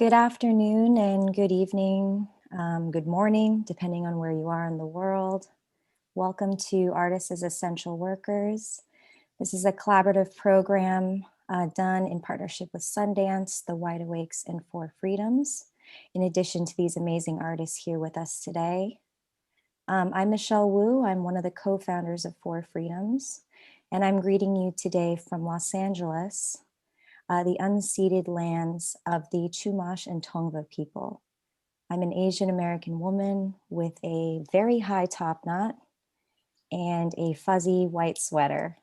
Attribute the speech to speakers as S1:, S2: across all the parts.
S1: Good afternoon and good evening, good morning, depending on where you are in the world. Welcome to Artists as Essential Workers. This is a collaborative program done in partnership with Sundance, the Wide Awakes, and Four Freedoms, in addition to these amazing artists here with us today. I'm Michelle Wu. I'm one of the co-founders of Four Freedoms, and I'm greeting you today from Los Angeles, the unceded lands of the Chumash and Tongva people. I'm an Asian American woman with a very high top knot and a fuzzy white sweater.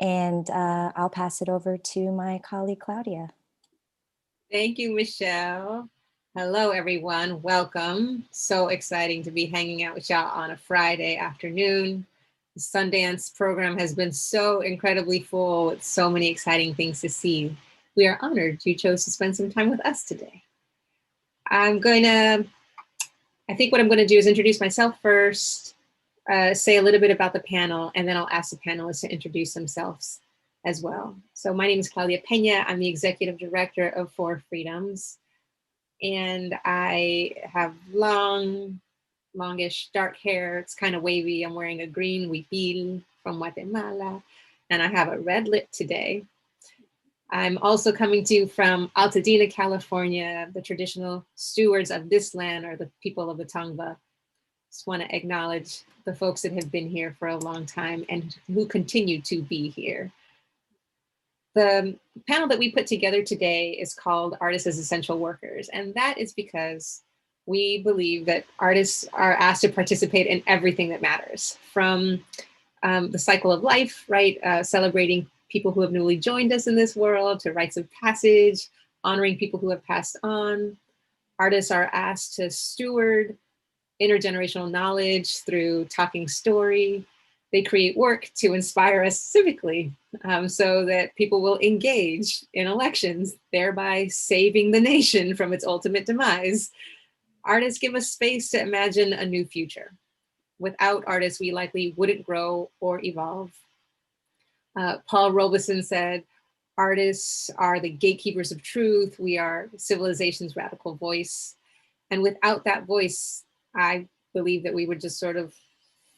S1: And I'll pass it over to my colleague, Claudia.
S2: Thank you, Michelle. Hello, everyone. Welcome. So exciting to be hanging out with y'all on a Friday afternoon. The Sundance program has been so incredibly full with so many exciting things to see. We are honored you chose to spend some time with us today. I think what I'm going to do is introduce myself first, say a little bit about the panel, and then I'll ask the panelists to introduce themselves as well. So my name is Claudia Pena. I'm the executive director of Four Freedoms. And I have longish dark hair. It's kind of wavy. I'm wearing a green huipil from Guatemala, and I have a red lip today. I'm also coming to you from Altadena, California. The traditional stewards of this land are the people of the Tongva. Just want to acknowledge the folks that have been here for a long time and who continue to be here. The panel that we put together today is called Artists as Essential Workers. And that is because we believe that artists are asked to participate in everything that matters, from the cycle of life, right? Celebrating people who have newly joined us in this world, to rites of passage, honoring people who have passed on. Artists are asked to steward intergenerational knowledge through talking story. They create work to inspire us civically, so that people will engage in elections, thereby saving the nation from its ultimate demise. Artists give us space to imagine a new future. Without artists, we likely wouldn't grow or evolve. Paul Robeson said, artists are the gatekeepers of truth. We are civilization's radical voice. And without that voice, I believe that we would just sort of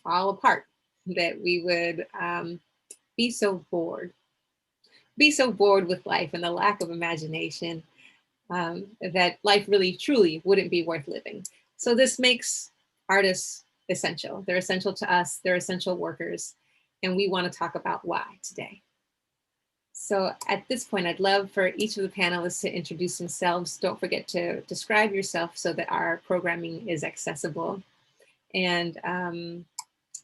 S2: fall apart, that we would be so bored with life and the lack of imagination, that life really truly wouldn't be worth living. So this makes artists essential. They're essential to us, they're essential workers, and we want to talk about why today. So at this point, I'd love for each of the panelists to introduce themselves. Don't forget to describe yourself so that our programming is accessible. And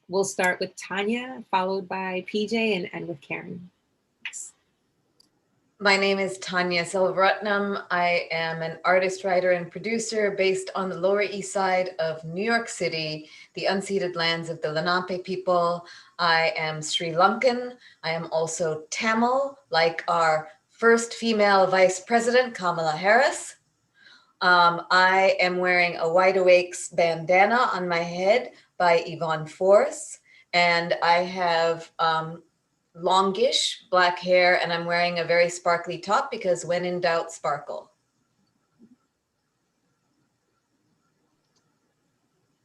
S2: we'll start with Tanya, followed by PJ, and end with Karen. Yes.
S3: My name is Tanya Selvaratnam. I am an artist, writer, and producer based on the Lower East Side of New York City, the unceded lands of the Lenape people. I am Sri Lankan. I am also Tamil, like our first female vice president, Kamala Harris. I am wearing a Wide Awakes bandana on my head by Yvonne Force, and I have longish black hair, and I'm wearing a very sparkly top because when in doubt, sparkle.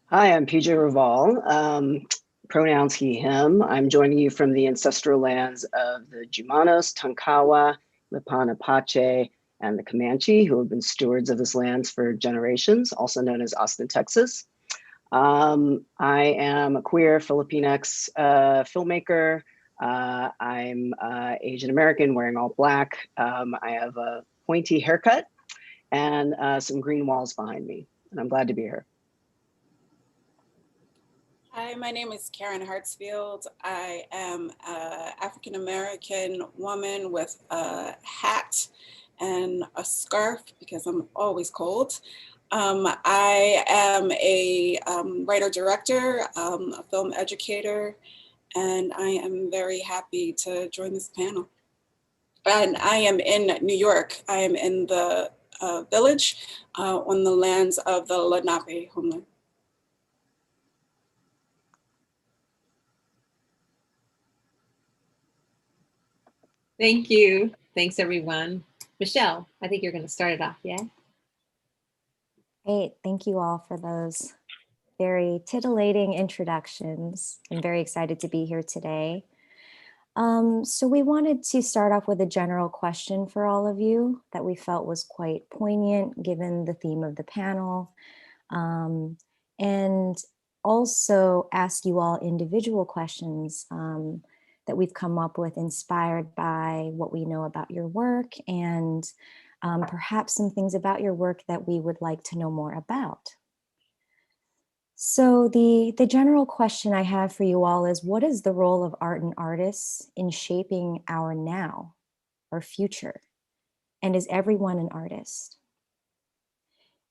S4: Hi, I'm PJ Raval, pronouns he, him. I'm joining you from the ancestral lands of the Jumanos, Tonkawa, Lipan Apache, and the Comanche, who have been stewards of this land for generations, also known as Austin, Texas. I am a queer Filipinx filmmaker. I'm Asian American, wearing all black. I have a pointy haircut and some green walls behind me, and I'm glad to be here.
S5: Hi, my name is Karen Hartsfield. I am an African American woman with a hat and a scarf because I'm always cold. I am a writer-director, a film educator, and I am very happy to join this panel. And I am in New York. I am in the village on the lands of the Lenape homeland.
S2: Thank you. Thanks, everyone. Michelle, I think you're going to start it off, yeah?
S1: Great. Thank you all for those very titillating introductions. I'm very excited to be here today. So we wanted to start off with a general question for all of you that we felt was quite poignant given the theme of the panel. And also ask you all individual questions that we've come up with inspired by what we know about your work and perhaps some things about your work that we would like to know more about. So the general question I have for you all is, what is the role of art and artists in shaping our now, our future? And is everyone an artist?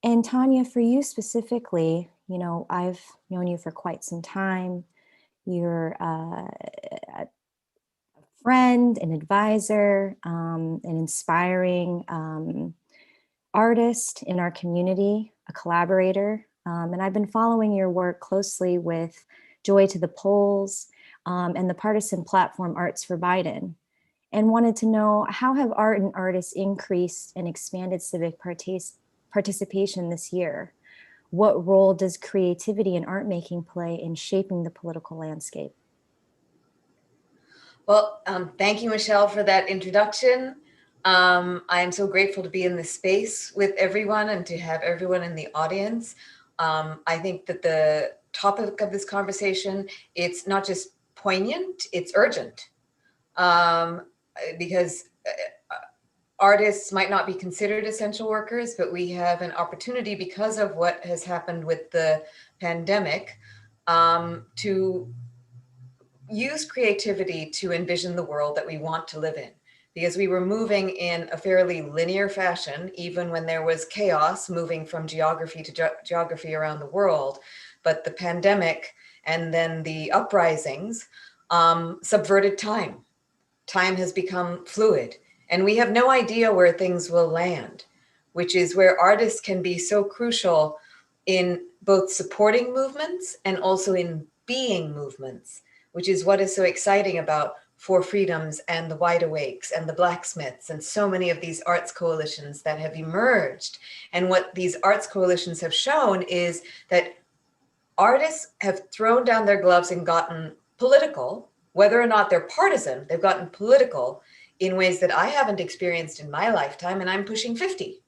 S1: And Tanya, for you specifically, you know, I've known you for quite some time. You're a friend, an advisor, an inspiring artist in our community, a collaborator. And I've been following your work closely with Joy to the Polls and the partisan platform Arts for Biden, and wanted to know, how have art and artists increased and expanded civic participation this year? What role does creativity and art making play in shaping the political landscape?
S3: Well, thank you, Michelle, for that introduction. I am so grateful to be in this space with everyone and to have everyone in the audience. I think that the topic of this conversation, it's not just poignant, it's urgent. Because artists might not be considered essential workers, but we have an opportunity because of what has happened with the pandemic to use creativity to envision the world that we want to live in, because we were moving in a fairly linear fashion, even when there was chaos moving from geography to geography around the world. But the pandemic and then the uprisings subverted time. Time has become fluid, and we have no idea where things will land, which is where artists can be so crucial in both supporting movements and also in being movements, which is what is so exciting about For Freedoms and the Wide Awakes and the Blacksmiths and so many of these arts coalitions that have emerged. And what these arts coalitions have shown is that artists have thrown down their gloves and gotten political, whether or not they're partisan, they've gotten political in ways that I haven't experienced in my lifetime, and I'm pushing 50.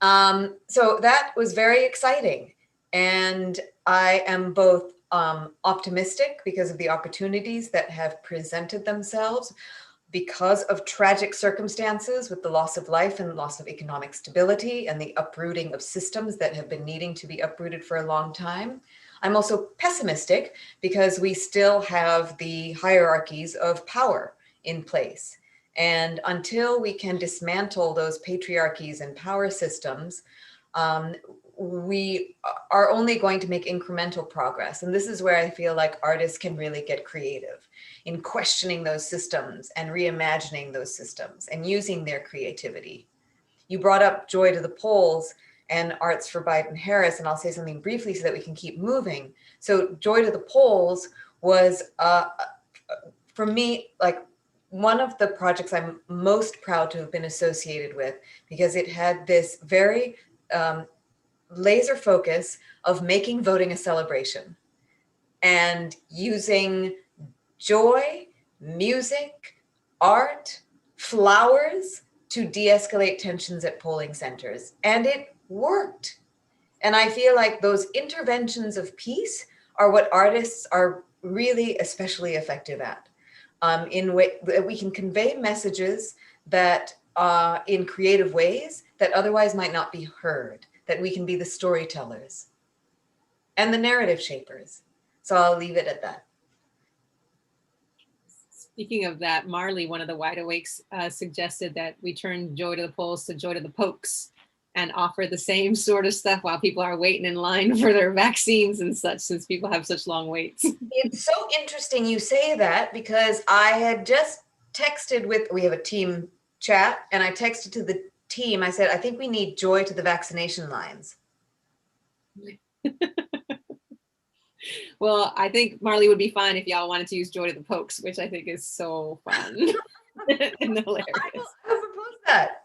S3: So that was very exciting. And I am both optimistic because of the opportunities that have presented themselves because of tragic circumstances with the loss of life and loss of economic stability and the uprooting of systems that have been needing to be uprooted for a long time. I'm also pessimistic because we still have the hierarchies of power in place. And until we can dismantle those patriarchies and power systems, we are only going to make incremental progress. And this is where I feel like artists can really get creative in questioning those systems and reimagining those systems and using their creativity. You brought up Joy to the Polls and Arts for Biden Harris, and I'll say something briefly so that we can keep moving. So Joy to the Polls was, for me, like one of the projects I'm most proud to have been associated with, because it had this very laser focus of making voting a celebration and using joy, music, art, flowers to de-escalate tensions at polling centers. And it worked. And I feel like those interventions of peace are what artists are really especially effective at. In way that we can convey messages that in creative ways that otherwise might not be heard, that we can be the storytellers and the narrative shapers. So I'll leave it at that.
S2: Speaking of that, Marley, one of the Wide Awakes, suggested that we turn Joy to the Polls to Joy to the Pokes and offer the same sort of stuff while people are waiting in line for their vaccines and such, since people have such long waits.
S3: It's so interesting you say that, because I had just texted with, we have a team chat, and I texted to the team. I said, I think we need Joy to the vaccination lines.
S2: Well, I think Marley would be fine if y'all wanted to use Joy to the Pokes, which I think is so fun and hilarious.
S3: I propose that.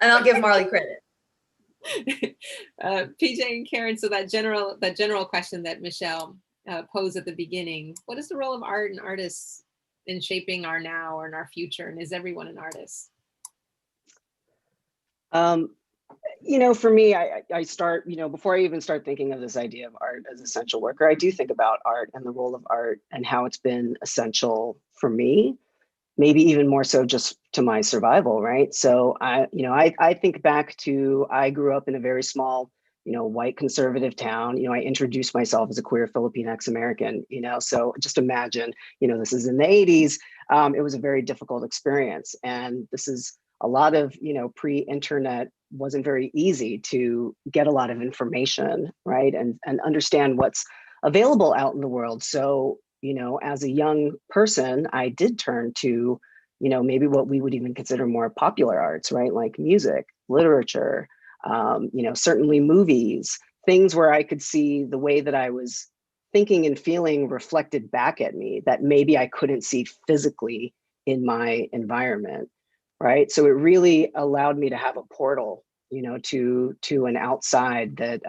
S3: And I'll give Marley credit.
S2: PJ and Karen, so that general question that Michelle posed at the beginning, what is the role of art and artists in shaping our now or in our future? And is everyone an artist?
S4: For me, I start, before I even start thinking of this idea of art as essential worker, I do think about art and the role of art and how it's been essential for me, maybe even more so just to my survival, right? So I think back to, I grew up in a very small, white conservative town. I introduced myself as a queer Filipinx American, so just imagine, this is in the 80s. It was a very difficult experience. And this is a lot of, pre-internet, wasn't very easy to get a lot of information, right? And understand what's available out in the world. So, as a young person, I did turn to, maybe what we would even consider more popular arts, right? Like music, literature, certainly movies, things where I could see the way that I was thinking and feeling reflected back at me that maybe I couldn't see physically in my environment, right? So it really allowed me to have a portal, to an outside that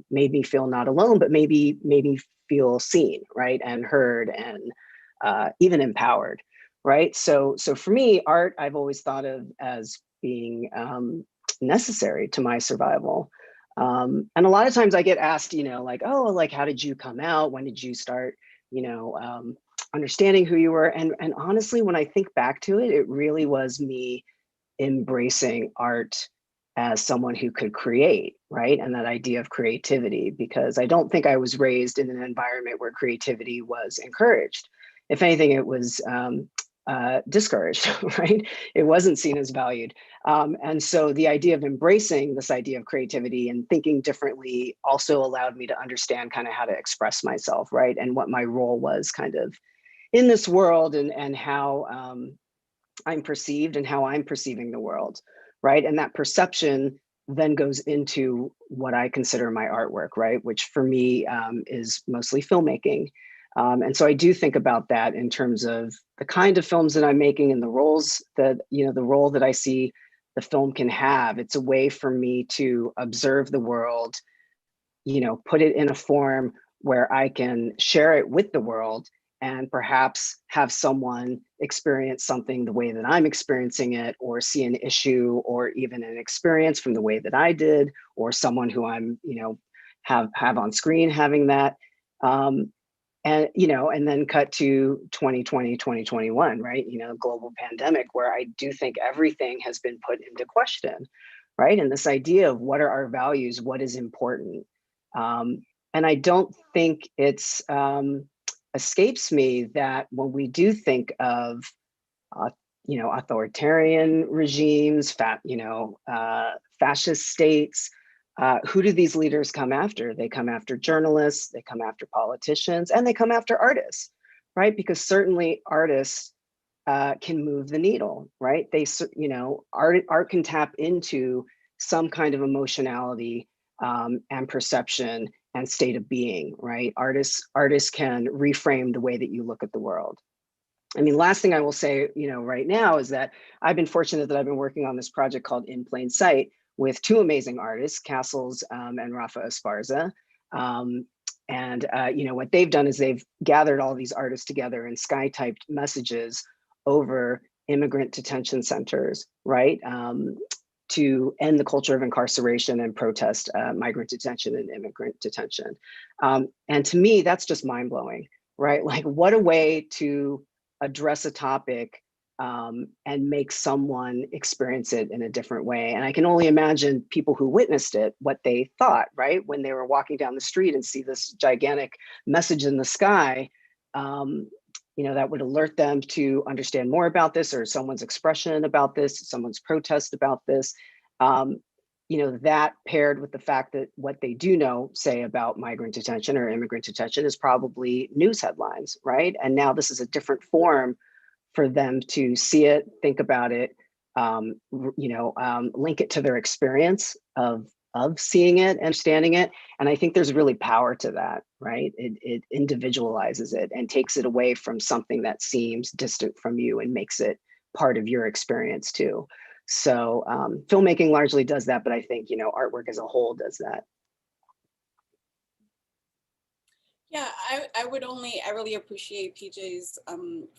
S4: made me feel not alone, but maybe made me feel seen, right, and heard, and even empowered, right? So for me, art I've always thought of as being necessary to my survival. And a lot of times I get asked, like, oh, like, how did you come out? When did you start, understanding who you were? And honestly, when I think back to it, it really was me embracing art as someone who could create, right? And that idea of creativity, because I don't think I was raised in an environment where creativity was encouraged. If anything, it was discouraged, right? It wasn't seen as valued. And so the idea of embracing this idea of creativity and thinking differently also allowed me to understand kind of how to express myself, right? And what my role was kind of in this world, and how I'm perceived and how I'm perceiving the world, right? And that perception then goes into what I consider my artwork, right? Which for me is mostly filmmaking. And so I do think about that in terms of the kind of films that I'm making and the roles that, the role that I see the film can have. It's a way for me to observe the world, put it in a form where I can share it with the world, and perhaps have someone experience something the way that I'm experiencing it, or see an issue or even an experience from the way that I did, or someone who I'm, have on screen having that. And then cut to 2020, 2021, right? Global pandemic, where I do think everything has been put into question, right? And this idea of what are our values, what is important. And I don't think it's escapes me that when we do think of, authoritarian regimes, fascist states, who do these leaders come after? They come after journalists, they come after politicians, and they come after artists, right? Because certainly artists can move the needle, right? Art can tap into some kind of emotionality and perception and state of being, right? Artists can reframe the way that you look at the world. I mean, last thing I will say, right now is that I've been fortunate that I've been working on this project called In Plain Sight with two amazing artists, Castles and Rafa Esparza. What they've done is they've gathered all these artists together and sky-typed messages over immigrant detention centers, right? To end the culture of incarceration and protest migrant detention and immigrant detention. And to me, that's just mind-blowing, right? Like, what a way to address a topic and make someone experience it in a different way. And I can only imagine people who witnessed it, what they thought, right? When they were walking down the street and see this gigantic message in the sky, that would alert them to understand more about this, or someone's expression about this, someone's protest about this. That paired with the fact that what they do know, say, about migrant detention or immigrant detention is probably news headlines, right? And now this is a different form for them to see it, think about it, link it to their experience of seeing it, understanding it. And I think there's really power to that, right? It individualizes it and takes it away from something that seems distant from you and makes it part of your experience too. So filmmaking largely does that, but I think, artwork as a whole does that.
S5: Yeah, I really appreciate PJ's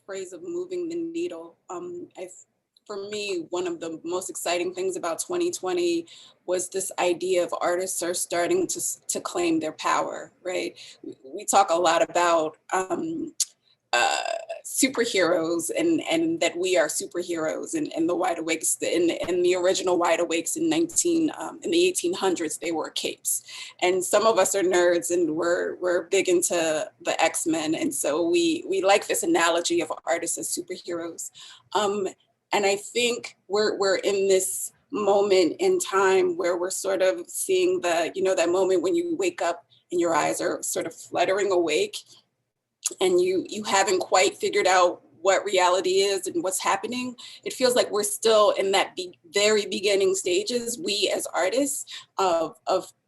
S5: phrase of moving the needle. For me, one of the most exciting things about 2020 was this idea of artists are starting to claim their power, right? We talk a lot about uh, superheroes and that we are superheroes and the Wide Awakes in the original Wide Awakes in in the 1800s, they wore capes, and some of us are nerds and we're big into the X-Men, and so we like this analogy of artists as superheroes, and I think we're in this moment in time where we're sort of seeing that moment when you wake up and your eyes are sort of fluttering awake and you haven't quite figured out what reality is and what's happening. It feels like we're still in that very beginning stages, we as artists, of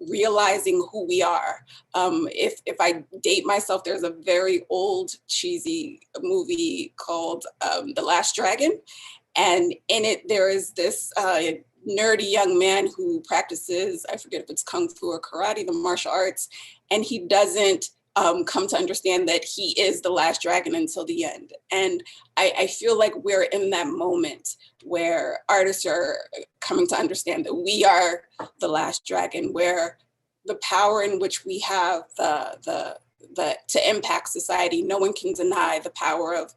S5: realizing who we are. If I date myself, there's a very old cheesy movie called The Last Dragon, and in it there is this nerdy young man who practices, I forget if it's kung fu or karate, the martial arts, and he doesn't come to understand that he is the last dragon until the end. And I feel like we're in that moment where artists are coming to understand that we are the last dragon, where the power in which we have to impact society, no one can deny the power of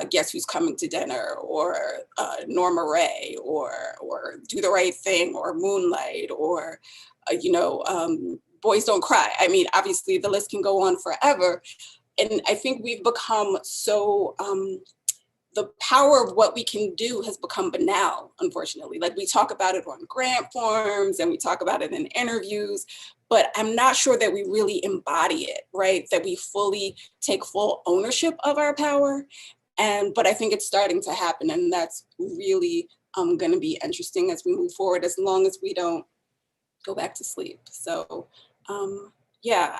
S5: Guess Who's Coming to Dinner, or Norma Ray, or Do the Right Thing, or Moonlight, or Boys Don't Cry. I mean, obviously the list can go on forever. And I think we've become so, the power of what we can do has become banal, unfortunately. Like, we talk about it on grant forms and we talk about it in interviews, but I'm not sure that we really embody it, right? That we fully take full ownership of our power. But I think it's starting to happen, and that's really going to be interesting as we move forward, as long as we don't go back to sleep. So yeah,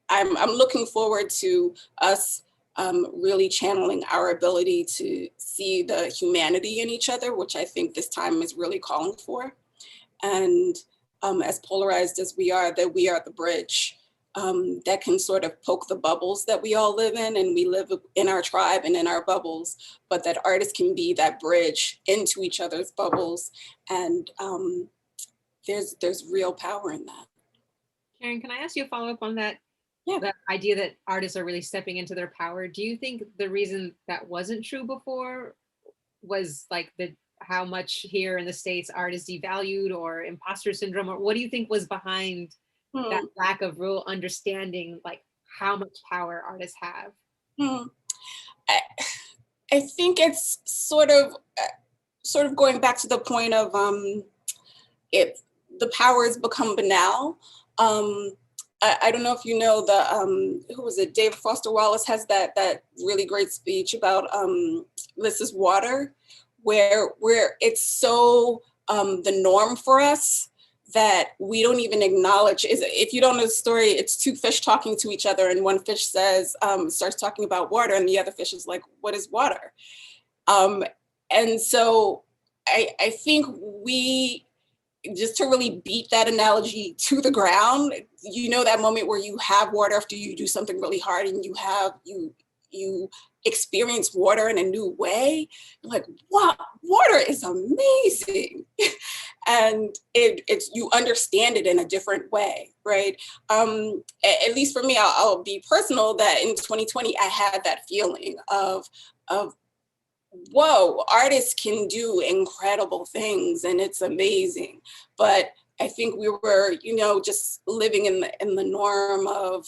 S5: I'm looking forward to us really channeling our ability to see the humanity in each other, which I think this time is really calling for. And as polarized as we are, that we are the bridge that can sort of poke the bubbles that we all live in, and we live in our tribe and in our bubbles, but that artists can be that bridge into each other's bubbles. And there's real power in that.
S2: Karen, can I ask you a follow-up on that?
S5: Yeah.
S2: That idea that artists are really stepping into their power. Do you think the reason that wasn't true before was like how much here in the States art is devalued, or imposter syndrome, or what do you think was behind that lack of real understanding, like how much power artists have?
S5: I think it's sort of going back to the point of if the power has become banal. I don't know if you know who was it? David Foster Wallace has that really great speech about This Is Water, where it's so the norm for us that we don't even acknowledge. If you don't know the story, it's two fish talking to each other, and one fish starts talking about water, and the other fish is like, "What is water?" And so I think we, just to really beat that analogy to the ground, that moment where you have water after you do something really hard, and you experience water in a new way. You're like, wow, water is amazing. And it's you understand it in a different way, right? At least for me, I'll be personal, that in 2020, I had that feeling of whoa, artists can do incredible things and it's amazing. But I think we were, just living in the norm of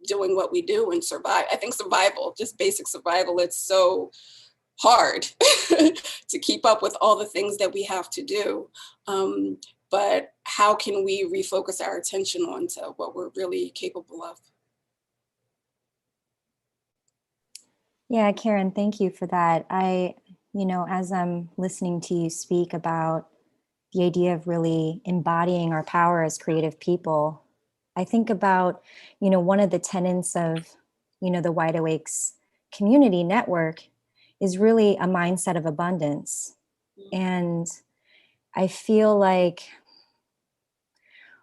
S5: doing what we do and survive. I think survival, just basic survival, it's so hard to keep up with all the things that we have to do. But how can we refocus our attention onto what we're really capable of?
S1: Yeah, Karen, thank you for that. As I'm listening to you speak about the idea of really embodying our power as creative people, I think about, one of the tenets of, the Wide Awakes community network is really a mindset of abundance. And, I feel like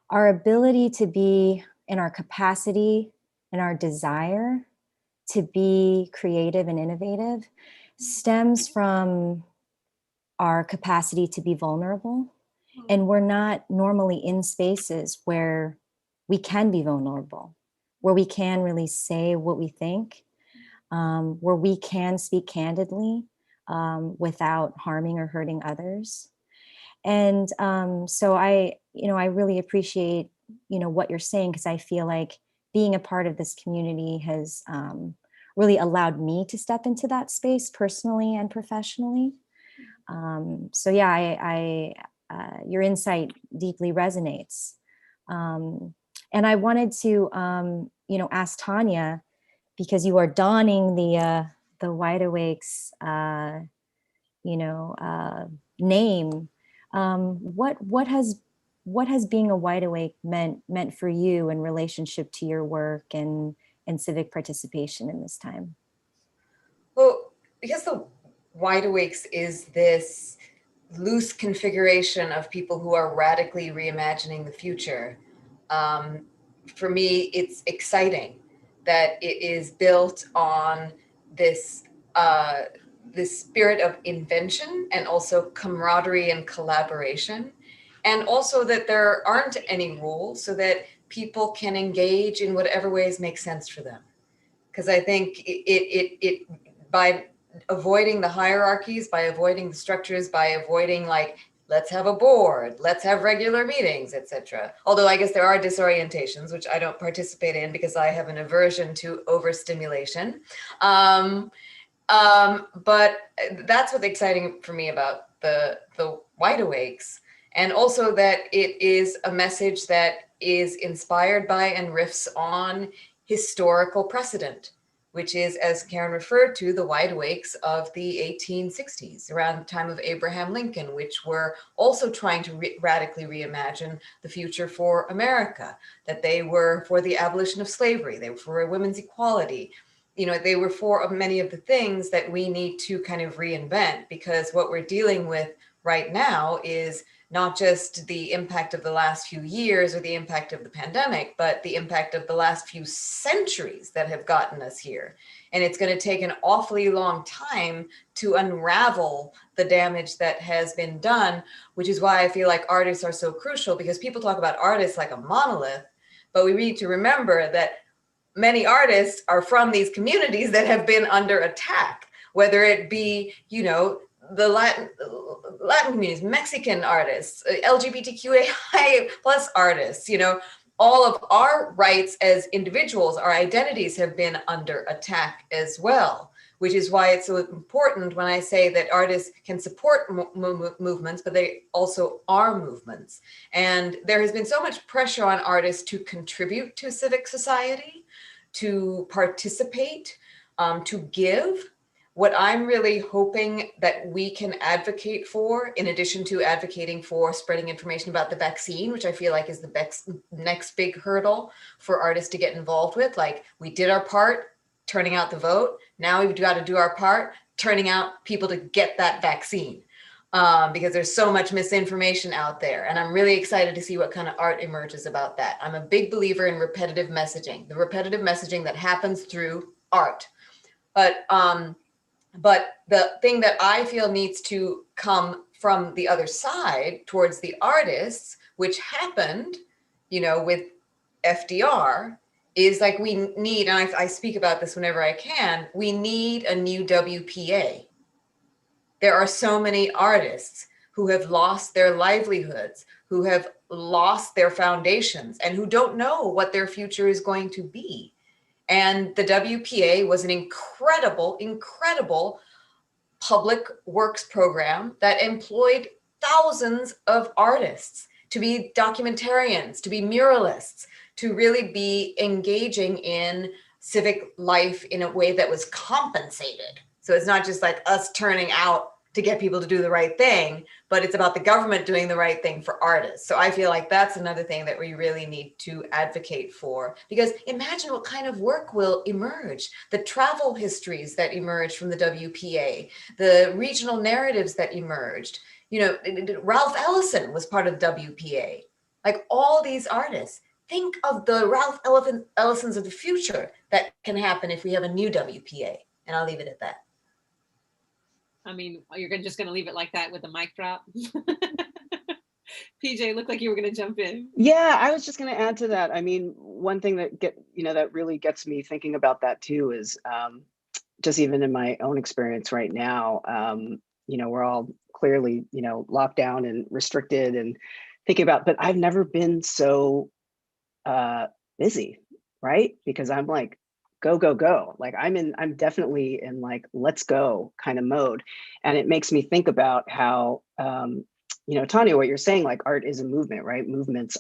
S1: our ability to be, and our capacity and our desire to be creative and innovative stems from our capacity to be vulnerable. And we're not normally in spaces where we can be vulnerable, where we can really say what we think, where we can speak candidly without harming or hurting others. And so I really appreciate, what you're saying, because I feel like being a part of this community has really allowed me to step into that space personally and professionally. So yeah, your insight deeply resonates. And I wanted to, ask Tanya, because you are donning the Wide Awakes, name. What has being a wide awake meant for you in relationship to your work and civic participation in this time?
S3: Well, because the Wide Awakes is this loose configuration of people who are radically reimagining the future, for me, it's exciting that it is built on this this spirit of invention and also camaraderie and collaboration, and also that there aren't any rules, so that people can engage in whatever ways make sense for them. Because I think it by avoiding the hierarchies, by avoiding the structures, by avoiding like, let's have a board, let's have regular meetings, etc. Although I guess there are disorientations, which I don't participate in because I have an aversion to overstimulation. But that's what's exciting for me about the Wide Awakes. And also that it is a message that is inspired by and riffs on historical precedent, which is, as Karen referred to, the Wide Awakes of the 1860s, around the time of Abraham Lincoln, which were also trying to radically reimagine the future for America, that they were for the abolition of slavery, they were for women's equality. They were for many of the things that we need to kind of reinvent, because what we're dealing with right now is not just the impact of the last few years or the impact of the pandemic, but the impact of the last few centuries that have gotten us here. And it's going to take an awfully long time to unravel the damage that has been done, which is why I feel like artists are so crucial, because people talk about artists like a monolith, but we need to remember that many artists are from these communities that have been under attack, whether it be, the Latin communities, Mexican artists, LGBTQAI plus artists, all of our rights as individuals, our identities have been under attack as well, which is why it's so important when I say that artists can support movements, but they also are movements. And there has been so much pressure on artists to contribute to civic society, to participate, to give. What I'm really hoping that we can advocate for, in addition to advocating for spreading information about the vaccine, which I feel like is the next big hurdle for artists to get involved with. Like, we did our part, turning out the vote. Now we've got to do our part, turning out people to get that vaccine. Because there's so much misinformation out there. And I'm really excited to see what kind of art emerges about that. I'm a big believer in repetitive messaging, the repetitive messaging that happens through art. But the thing that I feel needs to come from the other side towards the artists, which happened, with FDR, is like, we need, and I speak about this whenever I can, we need a new WPA. There are so many artists who have lost their livelihoods, who have lost their foundations, and who don't know what their future is going to be. And the WPA was an incredible public works program that employed thousands of artists to be documentarians, to be muralists, to really be engaging in civic life in a way that was compensated. So it's not just like us turning out to get people to do the right thing, but it's about the government doing the right thing for artists. So I feel like that's another thing that we really need to advocate for, because imagine what kind of work will emerge. The travel histories that emerged from the WPA, the regional narratives that emerged. You know, Ralph Ellison was part of WPA. Like all these artists, think of the Ralph Ellisons of the future that can happen if we have a new WPA. And I'll leave it at that.
S2: I mean, you're just going to leave it like that with the mic drop? PJ, looked like you were going to jump in.
S4: Yeah, I was just going to add to that. I mean, one thing that that really gets me thinking about that too is just even in my own experience right now, we're all clearly, locked down and restricted and thinking about, but I've never been so busy, right? Because I'm like, go, go, go. Like I'm definitely in like, let's go kind of mode. And it makes me think about how, Tanya, what you're saying, like art is a movement, right?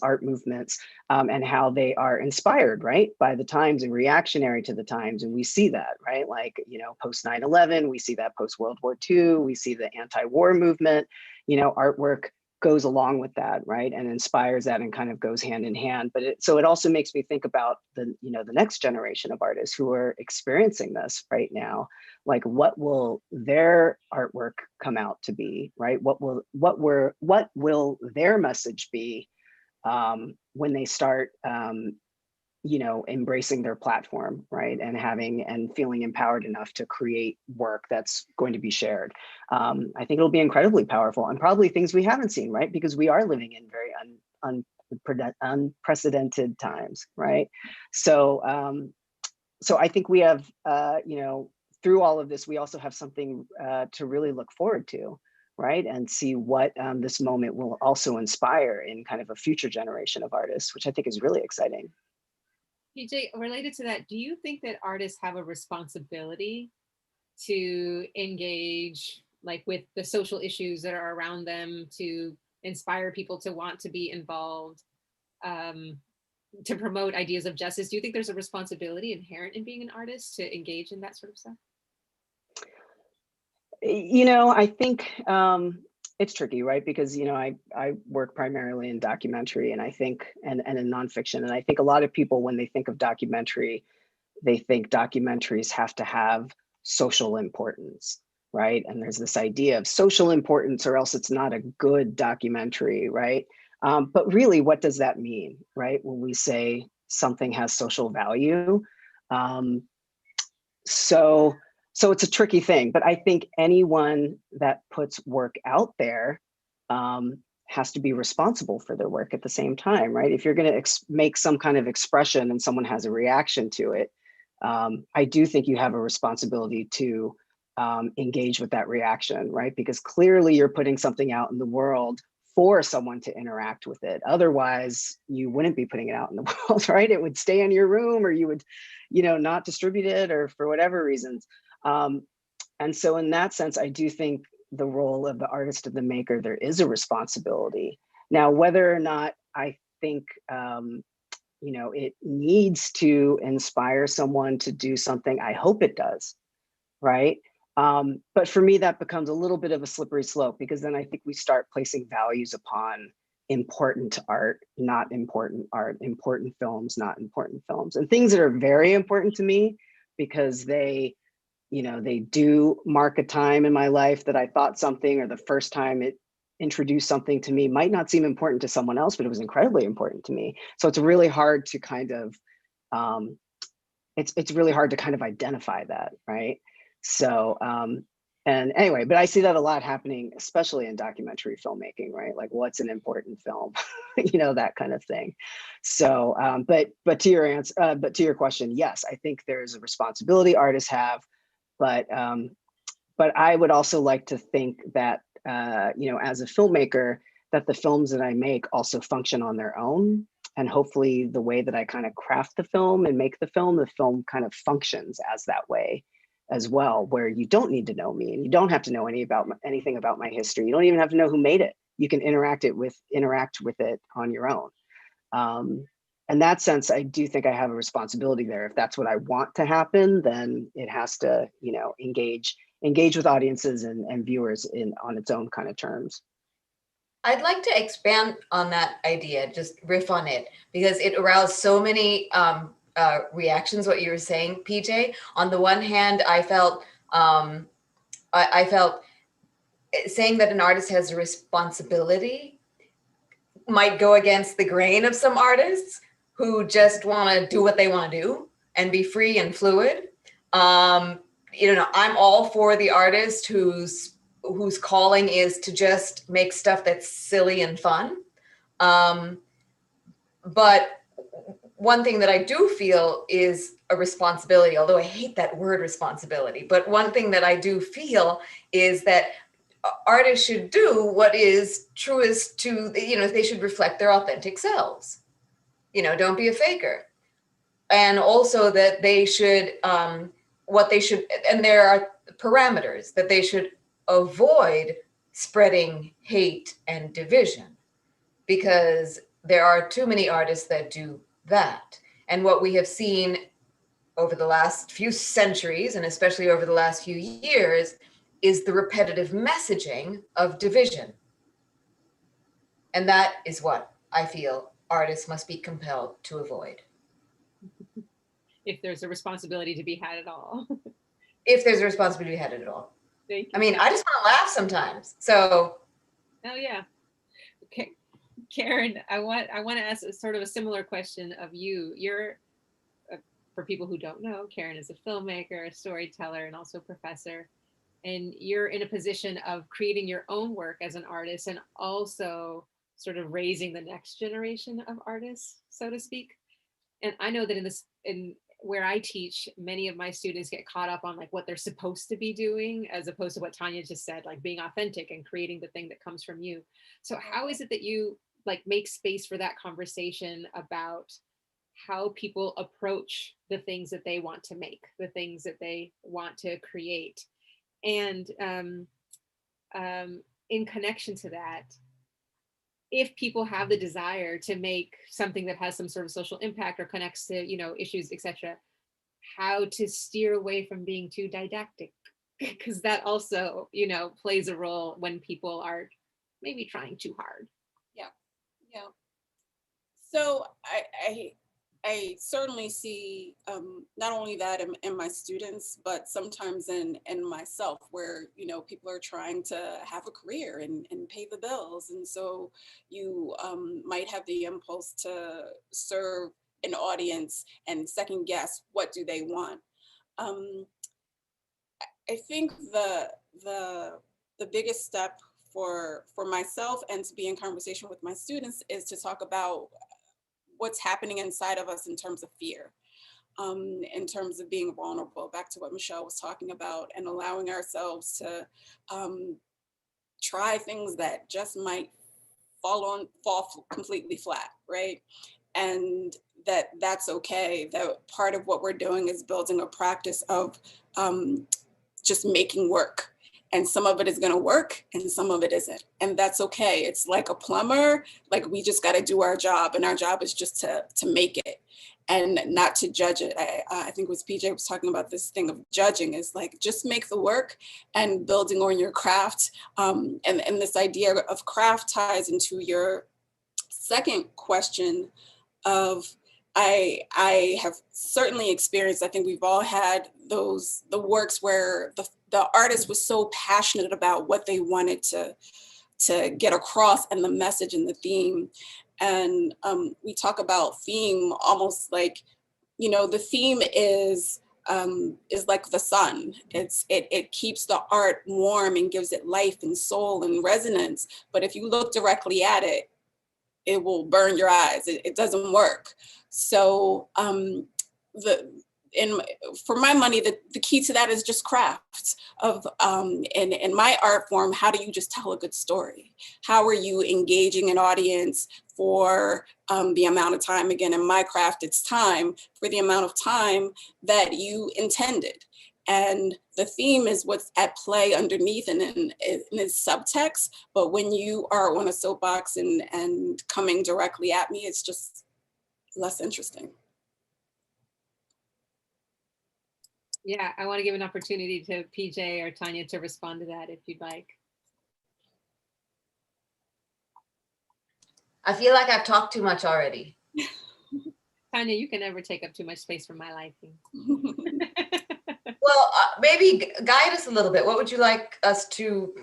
S4: Art movements, and how they are inspired, right? By the times and reactionary to the times. And we see that, right? Like, post 9/11, we see that post World War II, we see the anti-war movement, artwork goes along with that, right? And inspires that and kind of goes hand in hand. But so it also makes me think about the next generation of artists who are experiencing this right now. Like what will their artwork come out to be, right? What will their message be when they start embracing their platform, right? And feeling empowered enough to create work that's going to be shared. I think it'll be incredibly powerful and probably things we haven't seen, right? Because we are living in very unprecedented times, right? So I think we have, through all of this, we also have something to really look forward to, right? And see what this moment will also inspire in kind of a future generation of artists, which I think is really exciting.
S2: PJ, related to that, do you think that artists have a responsibility to engage like with the social issues that are around them, to inspire people to want to be involved, to promote ideas of justice? Do you think there's a responsibility inherent in being an artist to engage in that sort of stuff?
S4: I think it's tricky, right? Because, I work primarily in documentary and I think, and in nonfiction. And I think a lot of people, when they think of documentary, they think documentaries have to have social importance, right? And there's this idea of social importance or else it's not a good documentary, right? But really, what does that mean, right? When we say something has social value. So it's a tricky thing, but I think anyone that puts work out there has to be responsible for their work at the same time, right? If you're going to make some kind of expression and someone has a reaction to it, I do think you have a responsibility to engage with that reaction, right? Because clearly you're putting something out in the world for someone to interact with it. Otherwise, you wouldn't be putting it out in the world, right? It would stay in your room, or you would, not distribute it, or for whatever reasons. And so in that sense, I do think the role of the artist, of the maker, there is a responsibility. Now, whether or not I think, it needs to inspire someone to do something, I hope it does, right? But for me, that becomes a little bit of a slippery slope, because then I think we start placing values upon important art, not important art, important films, not important films, and things that are very important to me because they do mark a time in my life that I thought something, or the first time it introduced something to me might not seem important to someone else, but it was incredibly important to me. So it's really hard to kind of, it's really hard to kind of identify that, right? So, and anyway, but I see that a lot happening, especially in documentary filmmaking, right? Like, what's an important film, that kind of thing. So, but to your answer, but to your question, yes, I think there's a responsibility artists have, but I would also like to think that, as a filmmaker, that the films that I make also function on their own. And hopefully the way that I kind of craft the film and make the film kind of functions as that way as well, where you don't need to know me and you don't have to know anything about my history. You don't even have to know who made it. You can interact with it on your own. In that sense, I do think I have a responsibility there. If that's what I want to happen, then it has to, engage with audiences and viewers on its own kind of terms.
S3: I'd like to expand on that idea, just riff on it, because it aroused so many reactions, what you were saying, PJ. On the one hand, I felt saying that an artist has a responsibility might go against the grain of some artists who just want to do what they want to do and be free and fluid. I'm all for the artist whose calling is to just make stuff that's silly and fun. But one thing that I do feel is a responsibility, although I hate that word responsibility, but one thing that I do feel is that artists should do what is truest to, they should reflect their authentic selves. Don't be a faker. And also that they should, and there are parameters that they should avoid spreading hate and division, because there are too many artists that do that. And what we have seen over the last few centuries, and especially over the last few years, is the repetitive messaging of division. And that is what I feel artists must be compelled to avoid.
S2: If there's a responsibility to be had at all.
S3: If there's a responsibility to be had at all.
S2: Thank you.
S3: I mean, I just want to laugh sometimes. So.
S2: Oh yeah. Okay. Karen, I want to ask sort of a similar question of you. You're, for people who don't know, Karen is a filmmaker, a storyteller, and also a professor. And you're in a position of creating your own work as an artist and also sort of raising the next generation of artists, so to speak. And I know that in where I teach, many of my students get caught up on like what they're supposed to be doing, as opposed to what Tanya just said, like being authentic and creating the thing that comes from you. So how is it that you like make space for that conversation about how people approach the things that they want to make, the things that they want to create? And in connection to that, if people have the desire to make something that has some sort of social impact or connects to, issues, etc., how to steer away from being too didactic, because that also, plays a role when people are maybe trying too hard.
S5: Yeah. So I certainly see not only that in my students, but sometimes in myself, where people are trying to have a career and pay the bills, and so you might have the impulse to serve an audience and second guess what do they want. I think the biggest step for myself and to be in conversation with my students is to talk about what's happening inside of us in terms of fear, in terms of being vulnerable, back to what Michelle was talking about, and allowing ourselves to try things that just might fall completely flat, right? And that's okay. That part of what we're doing is building a practice of just making work. And some of it is going to work and some of it isn't. And that's okay. It's like a plumber, like we just got to do our job, and our job is just to make it and not to judge it. I think it was PJ was talking about this thing of judging, is like, just make the work and building on your craft. And this idea of craft ties into your second question of, I have certainly experienced, I think we've all had the works where the artist was so passionate about what they wanted to get across and the message and the theme. And we talk about theme almost like, the theme is like the sun. It keeps the art warm and gives it life and soul and resonance. But if you look directly at it, it will burn your eyes. It doesn't work. So for my money, the key to that is just craft of in my art form. How do you just tell a good story? How are you engaging an audience for the amount of time? Again, in my craft, it's time, for the amount of time that you intended. And the theme is what's at play underneath and in its subtext. But when you are on a soapbox and coming directly at me, it's just less interesting.
S2: Yeah, I want to give an opportunity to PJ or Tanya to respond to that if you'd like.
S3: I feel like I've talked too much already.
S2: Tanya, you can never take up too much space for my liking.
S3: Well, maybe guide us a little bit. What would you like us to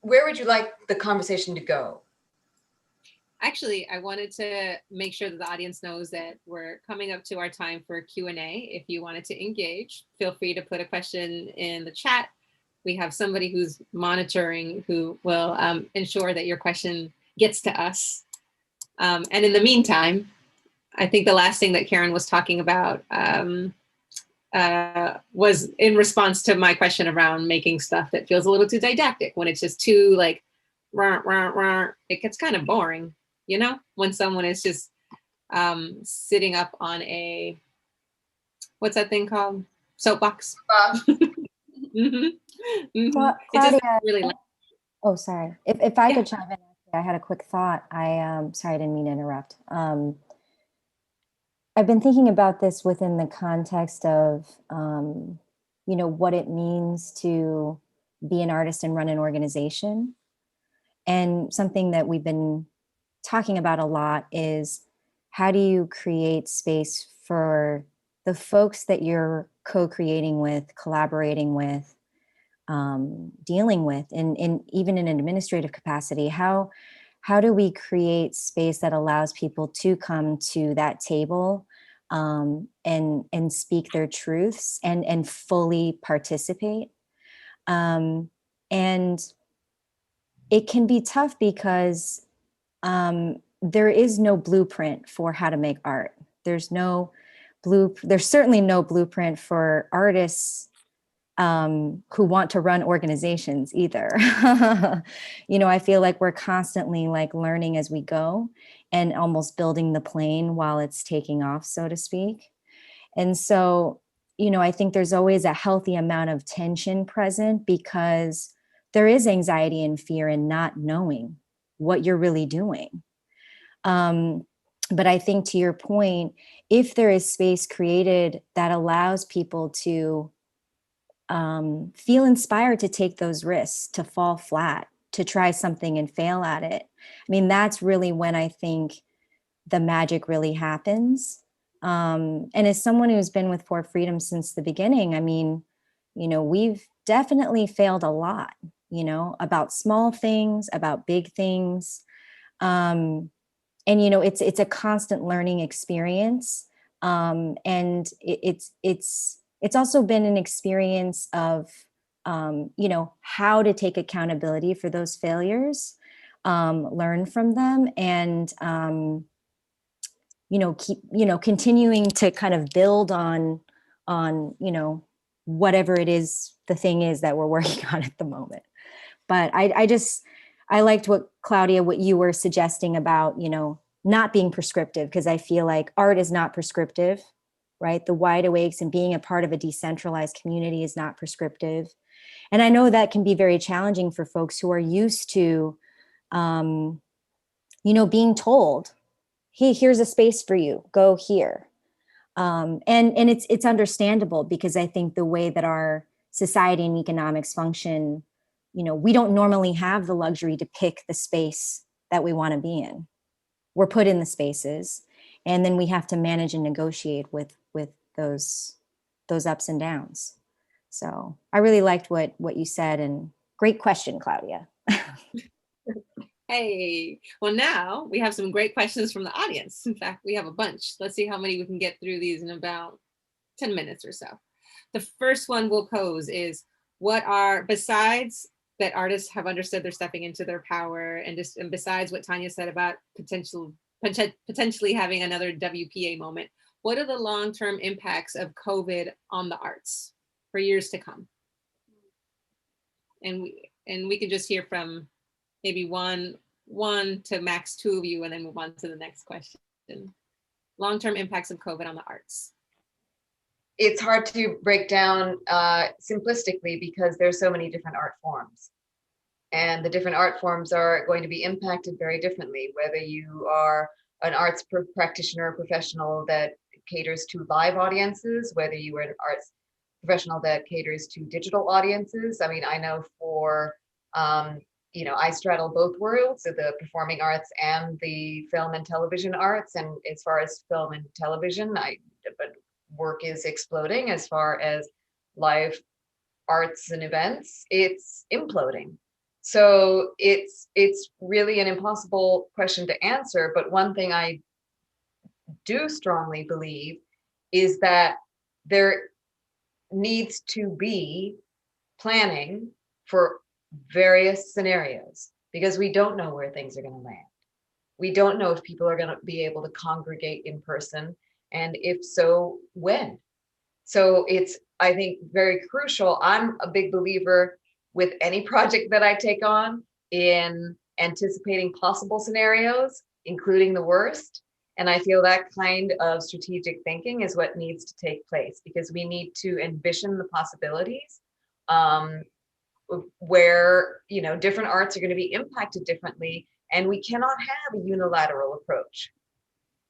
S3: where would you like the conversation to go?
S2: Actually, I wanted to make sure that the audience knows that we're coming up to our time for Q&A. If you wanted to engage, feel free to put a question in the chat. We have somebody who's monitoring who will ensure that your question gets to us. And in the meantime, I think the last thing that Karen was talking about was in response to my question around making stuff that feels a little too didactic. When it's just too like, rah, rah, rah, it gets kind of boring, you know, when someone is just sitting up on a, what's that thing called? Soapbox. Mm-hmm. Mm-hmm.
S1: Claudia,
S2: really like.
S1: Oh, sorry. If I could chime in, I had a quick thought. Sorry, I didn't mean to interrupt. I've been thinking about this within the context of, what it means to be an artist and run an organization. And something that we've been talking about a lot is how do you create space for the folks that you're co-creating with, collaborating with, dealing with, in even in an administrative capacity? How do we create space that allows people to come to that table and speak their truths and fully participate? And it can be tough because there is no blueprint for how to make art. There's certainly no blueprint for artists who want to run organizations either. I feel like we're constantly like learning as we go and almost building the plane while it's taking off, so to speak. And so, I think there's always a healthy amount of tension present because there is anxiety and fear in not knowing what you're really doing. But I think, to your point, if there is space created that allows people to feel inspired to take those risks, to fall flat, to try something and fail at it, I mean, that's really when I think the magic really happens. And as someone who's been with For Freedom since the beginning, I mean, we've definitely failed a lot, about small things, about big things. And it's a constant learning experience, and it's also been an experience of how to take accountability for those failures, learn from them, and keep continuing to kind of build on whatever it is the thing is that we're working on at the moment. But I liked what you were suggesting about, not being prescriptive, because I feel like art is not prescriptive, right? The wide awakes and being a part of a decentralized community is not prescriptive. And I know that can be very challenging for folks who are used to, being told, hey, here's a space for you, go here. And it's understandable, because I think the way that our society and economics function, we don't normally have the luxury to pick the space that we want to be in. We're put in the spaces, and then we have to manage and negotiate with those ups and downs. So I really liked what you said, and great question, Claudia.
S2: Hey, well, now we have some great questions from the audience. In fact, we have a bunch. Let's see how many we can get through these in about 10 minutes or so. The first one we'll pose is, besides that artists have understood they're stepping into their power, and besides what Tanya said about potentially having another WPA moment, what are the long-term impacts of COVID on the arts for years to come? And we can just hear from maybe one to max two of you, and then move on to the next question. Long-term impacts of COVID on the arts.
S3: It's hard to break down simplistically, because there's so many different art forms. And the different art forms are going to be impacted very differently, whether you are an arts practitioner or professional that caters to live audiences, whether you are an arts professional that caters to digital audiences. I mean, I know I straddle both worlds, so the performing arts and the film and television arts. And as far as film and television, but work is exploding. As far as live arts and events, it's imploding. So it's really an impossible question to answer. But one thing I do strongly believe is that there needs to be planning for various scenarios, because we don't know where things are going to land. We don't know if people are going to be able to congregate in person, and if so, when. So it's, I think, very crucial. I'm a big believer with any project that I take on in anticipating possible scenarios, including the worst. And I feel that kind of strategic thinking is what needs to take place, because we need to envision the possibilities, um, where, you know, different arts are going to be impacted differently, and we cannot have a unilateral approach.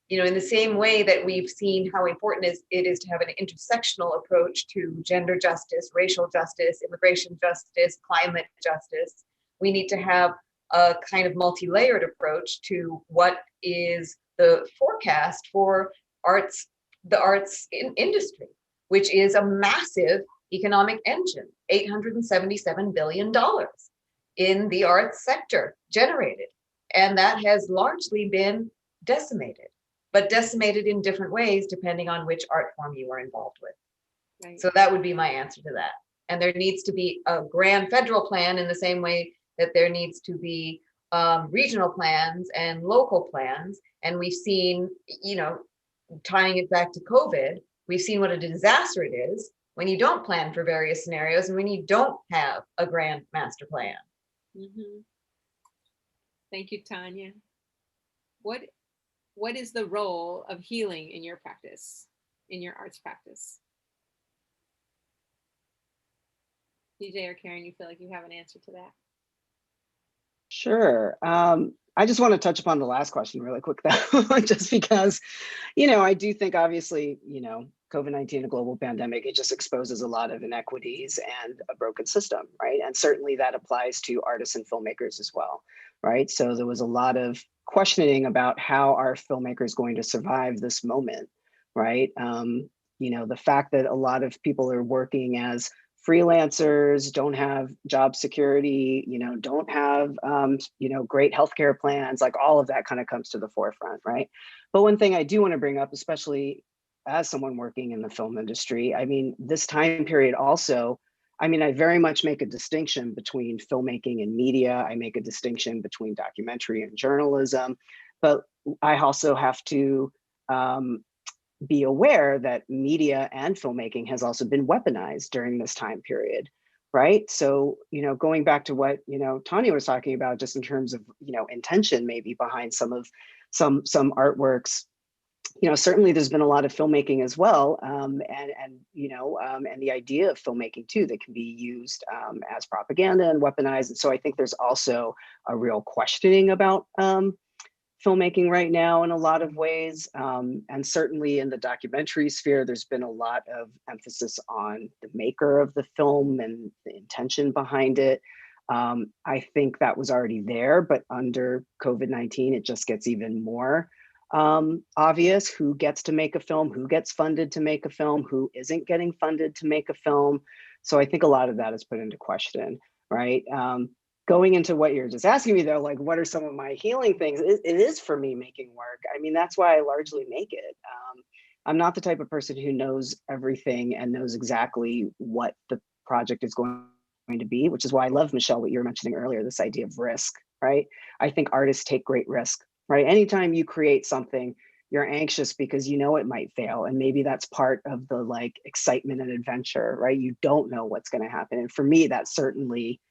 S3: You know, in the same way that we've seen how important it is to have an intersectional approach to gender justice, racial justice, immigration justice, climate justice, we need to have a kind of multi-layered approach to what is the forecast for arts, the arts industry, which is a massive economic engine, $877 billion in the arts sector generated. And that has largely been decimated, but decimated in different ways depending on which art form you are involved with. Right. So that would be my answer to that. And there needs to be a grand federal plan in the same way that there needs to be regional plans and local plans. And we've seen, you know, tying it back to COVID, we've seen what a disaster it is when you don't plan for various scenarios and when you don't have a grand master plan.
S2: Mm-hmm. Thank you, Tanya. What is the role of healing in your practice, in your arts practice? DJ or Karen, you feel like you have an answer to that?
S4: Sure. I just want to touch upon the last question really quick though, just because, you know, I do think obviously, you know, COVID-19, a global pandemic, it just exposes a lot of inequities and a broken system, right? And certainly that applies to artists and filmmakers as well, right? So there was a lot of questioning about how are filmmakers going to survive this moment, right? You know, the fact that a lot of people are working as freelancers, don't have job security, you know, don't have, you know, great healthcare plans, like all of that kind of comes to the forefront, right? But one thing I do want to bring up, especially as someone working in the film industry, I mean, this time period also, I mean, I very much make a distinction between filmmaking and media. I make a distinction between documentary and journalism, but I also have to be aware that media and filmmaking has also been weaponized during this time period, right? So, you know, going back to what, you know, Tanya was talking about, just in terms of, you know, intention maybe behind some artworks, you know, certainly there's been a lot of filmmaking as well, and you know, and the idea of filmmaking too that can be used as propaganda and weaponized. And so I think there's also a real questioning about filmmaking right now in a lot of ways. And certainly in the documentary sphere, there's been a lot of emphasis on the maker of the film and the intention behind it. I think that was already there, but under COVID-19, it just gets even more obvious who gets to make a film, who gets funded to make a film, who isn't getting funded to make a film. So I think a lot of that is put into question, right? Going into what you're just asking me though, like what are some of my healing things? It is for me making work. I mean, that's why I largely make it. I'm not the type of person who knows everything and knows exactly what the project is going to be, which is why I love, Michelle, what you were mentioning earlier, this idea of risk, right? I think artists take great risk, right? Anytime you create something, you're anxious because you know it might fail. And maybe that's part of the like excitement and adventure, right? You don't know what's going to happen. And for me, that's certainly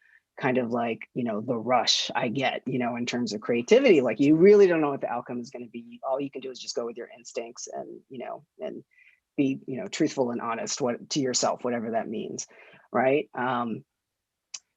S4: kind of like, you know, the rush I get, you know, in terms of creativity. Like you really don't know what the outcome is going to be. All you can do is just go with your instincts and, you know, and be, you know, truthful and honest to yourself, whatever that means, right?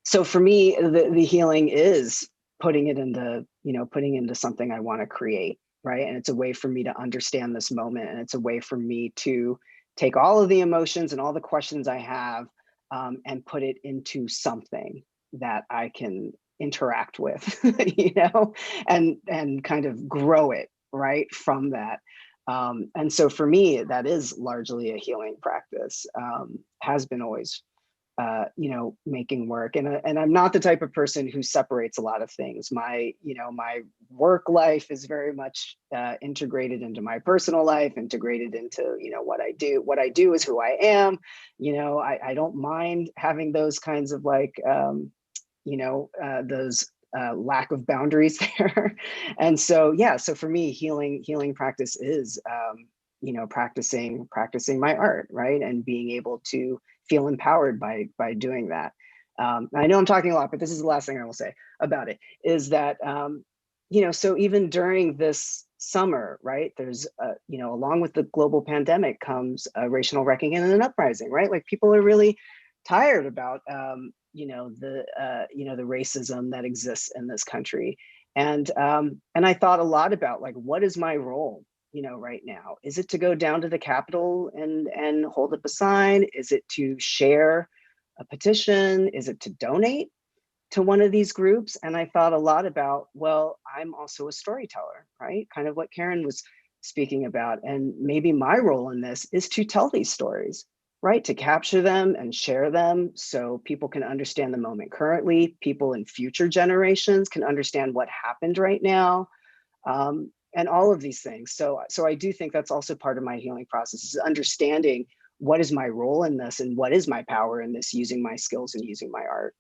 S4: So for me, the healing is putting into something I want to create, right? And it's a way for me to understand this moment, and it's a way for me to take all of the emotions and all the questions I have and put it into something that I can interact with, you know, and kind of grow it right from that. And so for me, that is largely a healing practice, has been always you know, making work. And I'm not the type of person who separates a lot of things. My, you know, my work life is very much integrated into my personal life, integrated into, you know, what I do. What I do is who I am. You know, I don't mind having those kinds of like, you know, those lack of boundaries there. And so, yeah, so for me, healing practice is, you know, practicing my art, right? And being able to feel empowered by doing that. I know I'm talking a lot, but this is the last thing I will say about it is that, you know, so even during this summer, right, there's, you know, along with the global pandemic comes a racial reckoning and an uprising, right? Like people are really tired about, you know, the racism that exists in this country. And I thought a lot about like, what is my role, you know, right now? Is it to go down to the Capitol and hold up a sign? Is it to share a petition? Is it to donate to one of these groups? And I thought a lot about, well, I'm also a storyteller, right? Kind of what Karen was speaking about. And maybe my role in this is to tell these stories, right? To capture them and share them so people can understand the moment currently, people in future generations can understand what happened right now. And all of these things. So I do think that's also part of my healing process, is understanding what is my role in this and what is my power in this, using my skills and using my art.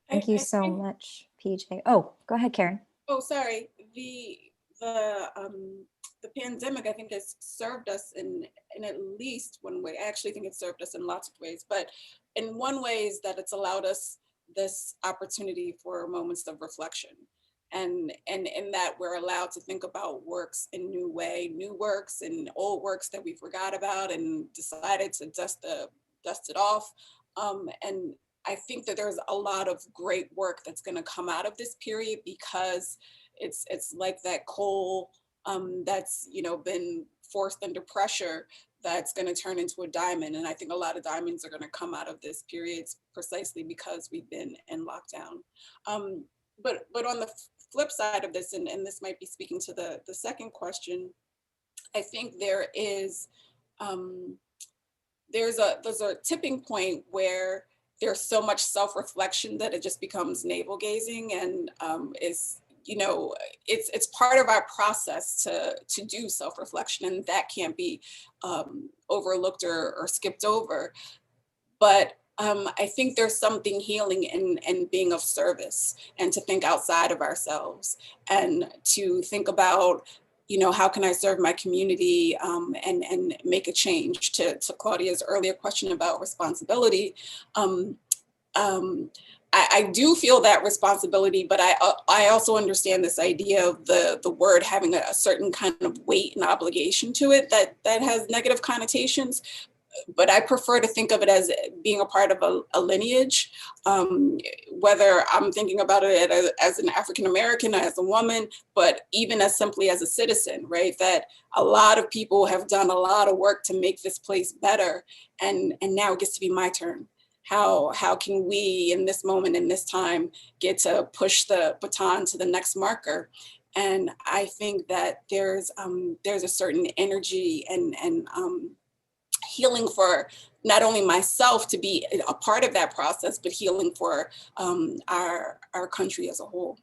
S1: Thank you so much, PJ. Oh, go ahead, Karen.
S5: Oh, sorry. The pandemic, I think, has served us in at least one way. I actually think it served us in lots of ways, but in one way is that it's allowed us this opportunity for moments of reflection. And in that we're allowed to think about works in new way, new works and old works that we forgot about and decided to dust it off. And I think that there's a lot of great work that's going to come out of this period, because it's like that coal that's, you know, been forced under pressure, that's going to turn into a diamond. And I think a lot of diamonds are going to come out of this period precisely because we've been in lockdown. But on the flip side of this, and this might be speaking to the second question, I think there's a tipping point where there's so much self-reflection that it just becomes navel gazing, and is, you know, it's part of our process to do self-reflection, and that can't be overlooked or skipped over. But I think there's something healing in being of service, and to think outside of ourselves, and to think about, you know, how can I serve my community and make a change? To Claudia's earlier question about responsibility, I do feel that responsibility, but I also understand this idea of the word having a certain kind of weight and obligation to it that has negative connotations. But I prefer to think of it as being a part of a lineage, whether I'm thinking about it as an African-American, as a woman, but even as simply as a citizen, right? That a lot of people have done a lot of work to make this place better, and now it gets to be my turn. How can we, in this moment, in this time, get to push the baton to the next marker? And I think that there's a certain energy and healing for not only myself to be a part of that process, but healing for our country as a whole.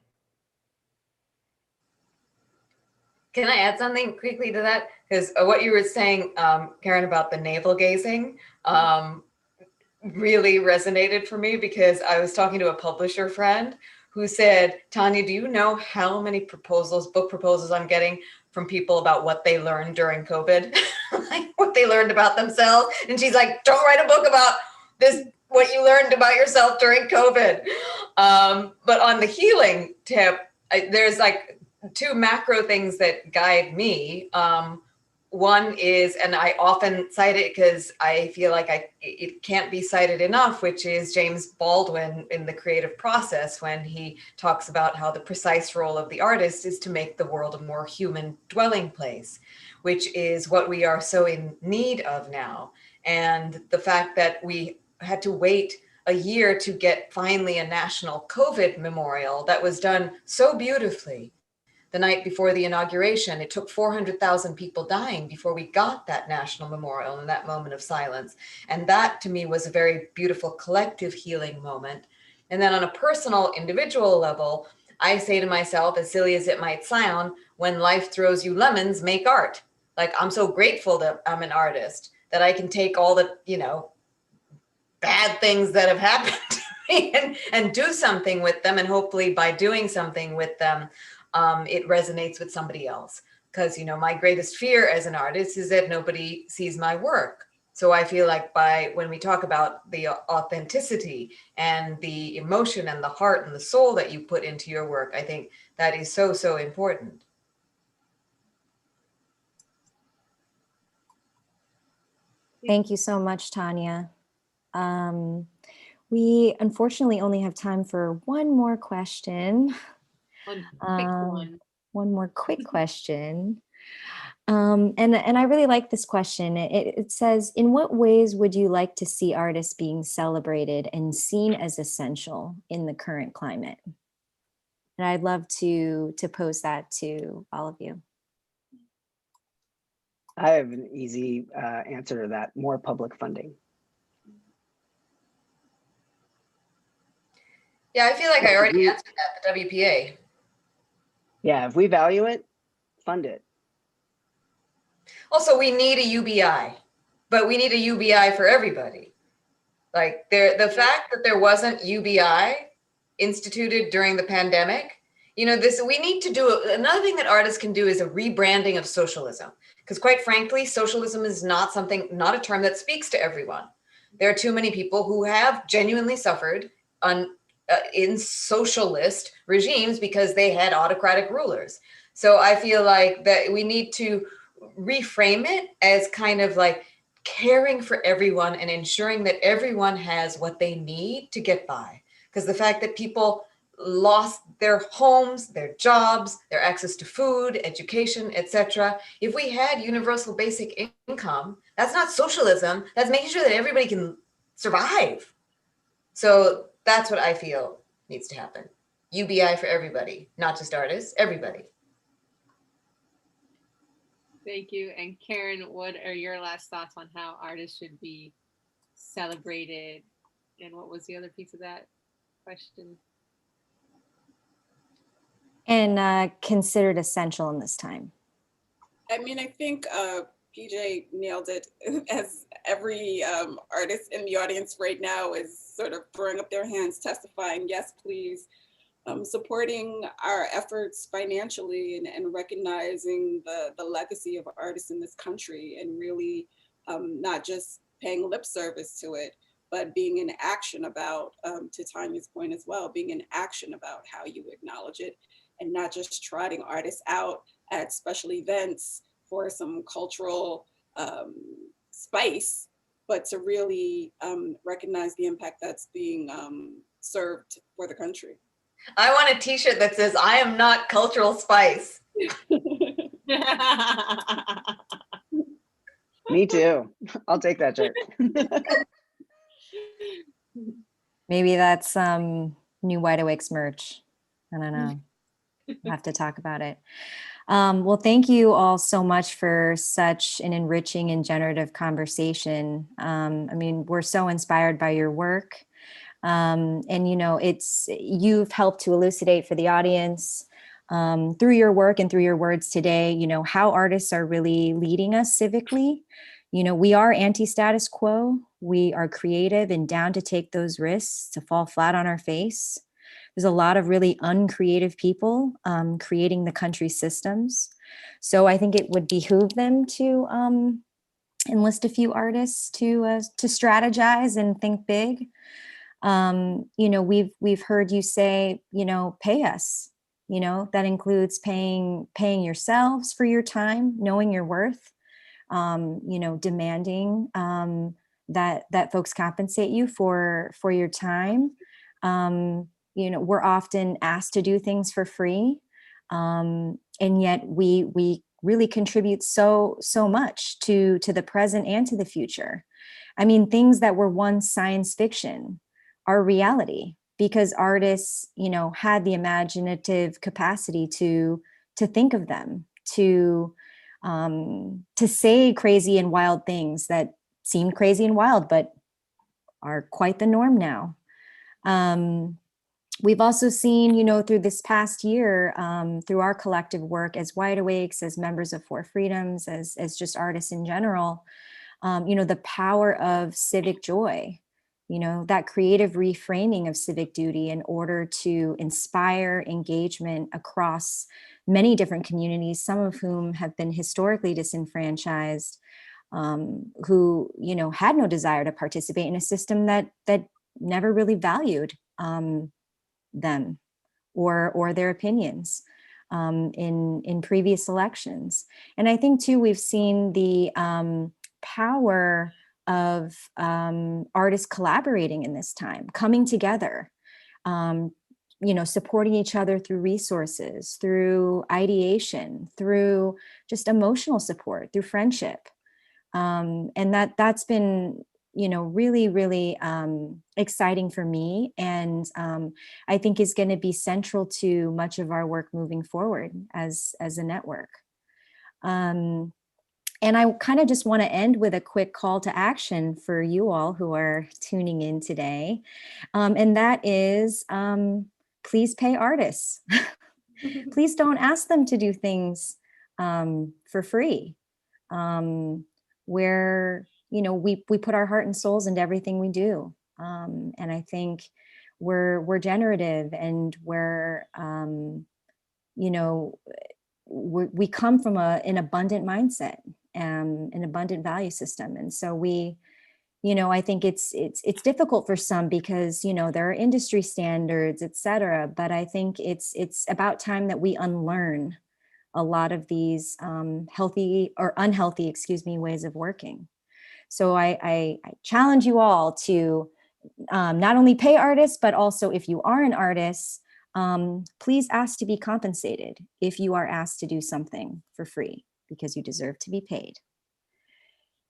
S3: Can I add something quickly to that? Because what you were saying, Karen, about the navel gazing really resonated for me, because I was talking to a publisher friend who said, Tanya, do you know how many book proposals I'm getting from people about what they learned during COVID? Like what they learned about themselves. And she's like, don't write a book about this, what you learned about yourself during COVID. But on the healing tip, there's like two macro things that guide me. One is, and I often cite it because I feel like it can't be cited enough, which is James Baldwin in The Creative Process, when he talks about how the precise role of the artist is to make the world a more human dwelling place, which is what we are so in need of now. And the fact that we had to wait a year to get finally a national COVID memorial that was done so beautifully the night before the inauguration. It took 400,000 people dying before we got that national memorial and that moment of silence. And that to me was a very beautiful collective healing moment. And then on a personal, individual level, I say to myself, as silly as it might sound, when life throws you lemons, make art. Like, I'm so grateful that I'm an artist, that I can take all the, bad things that have happened to me and do something with them. And hopefully by doing something with them, it resonates with somebody else. Because, my greatest fear as an artist is that nobody sees my work. So I feel like when we talk about the authenticity and the emotion and the heart and the soul that you put into your work, I think that is so, so important.
S1: Thank you so much, Tanya. We unfortunately only have time for one more question. One more quick question. And I really like this question. It says, in what ways would you like to see artists being celebrated and seen as essential in the current climate? And I'd love to pose that to all of you.
S4: I have an easy answer to that: more public funding.
S3: Yeah, I feel like I already answered that, the WPA.
S4: Yeah, if we value it, fund it.
S3: Also, we need a UBI, but we need a UBI for everybody. Like the fact that there wasn't UBI instituted during the pandemic, we need to do another thing that artists can do is a rebranding of socialism. Because quite frankly, socialism is not a term that speaks to everyone. There are too many people who have genuinely suffered in socialist regimes because they had autocratic rulers. So I feel like that we need to reframe it as kind of like caring for everyone and ensuring that everyone has what they need to get by. Because the fact that people lost their homes, their jobs, their access to food, education, etc. If we had universal basic income, that's not socialism. That's making sure that everybody can survive. So that's what I feel needs to happen. UBI for everybody, not just artists, everybody.
S2: Thank you. And Karen, what are your last thoughts on how artists should be celebrated? And what was the other piece of that question?
S1: And considered essential in this time.
S5: I mean, I think PJ nailed it, as every artist in the audience right now is sort of throwing up their hands, testifying, yes, please. Supporting our efforts financially and recognizing the legacy of artists in this country, and really not just paying lip service to it, but being in action about, to Tanya's point as well, being in action about how you acknowledge it, and not just trotting artists out at special events for some cultural spice, but to really recognize the impact that's being served for the country.
S3: I want a t-shirt that says, I am not cultural spice.
S4: Me too. I'll take that shirt.
S1: Maybe that's new Wide Awakes merch. I don't know. We'll have to talk about it. Well, thank you all so much for such an enriching and generative conversation. I mean, we're so inspired by your work. And you've helped to elucidate for the audience through your work and through your words today, how artists are really leading us civically. We are anti-status quo. We are creative and down to take those risks, to fall flat on our face. There's a lot of really uncreative people creating the country's systems. So I think it would behoove them to enlist a few artists to strategize and think big. We've heard you say, pay us. That includes paying yourselves for your time, knowing your worth. Demanding that folks compensate you for your time. We're often asked to do things for free, and yet we really contribute so much to the present and to the future. I mean, things that were once science fiction are reality because artists, had the imaginative capacity to think of them, to say crazy and wild things that seemed crazy and wild, but are quite the norm now. We've also seen, through this past year, through our collective work as Wide Awakes, as members of Four Freedoms, as just artists in general, the power of civic joy, that creative reframing of civic duty in order to inspire engagement across many different communities, some of whom have been historically disenfranchised, who, had no desire to participate in a system that never really valued them or their opinions in previous elections. And I think too, we've seen the power of artists collaborating in this time, coming together, supporting each other through resources, through ideation, through just emotional support, through friendship. And that's been, really, really exciting for me. And I think is going to be central to much of our work moving forward as a network. And I kind of just want to end with a quick call to action for you all who are tuning in today. And that is, please pay artists. Please don't ask them to do things for free. Where, we put our heart and souls into everything we do. And I think we're generative, and we come from an abundant mindset, an abundant value system. And so I think it's difficult for some because, there are industry standards, et cetera, but I think it's about time that we unlearn a lot of these healthy or unhealthy, ways of working. So I challenge you all to not only pay artists, but also if you are an artist, please ask to be compensated if you are asked to do something for free, because you deserve to be paid.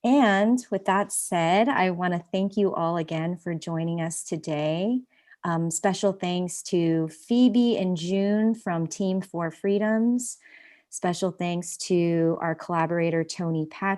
S1: And with that said, I want to thank you all again for joining us today. Special thanks to Phoebe and June from Team Four Freedoms. Special thanks to our collaborator, Tony Patrick.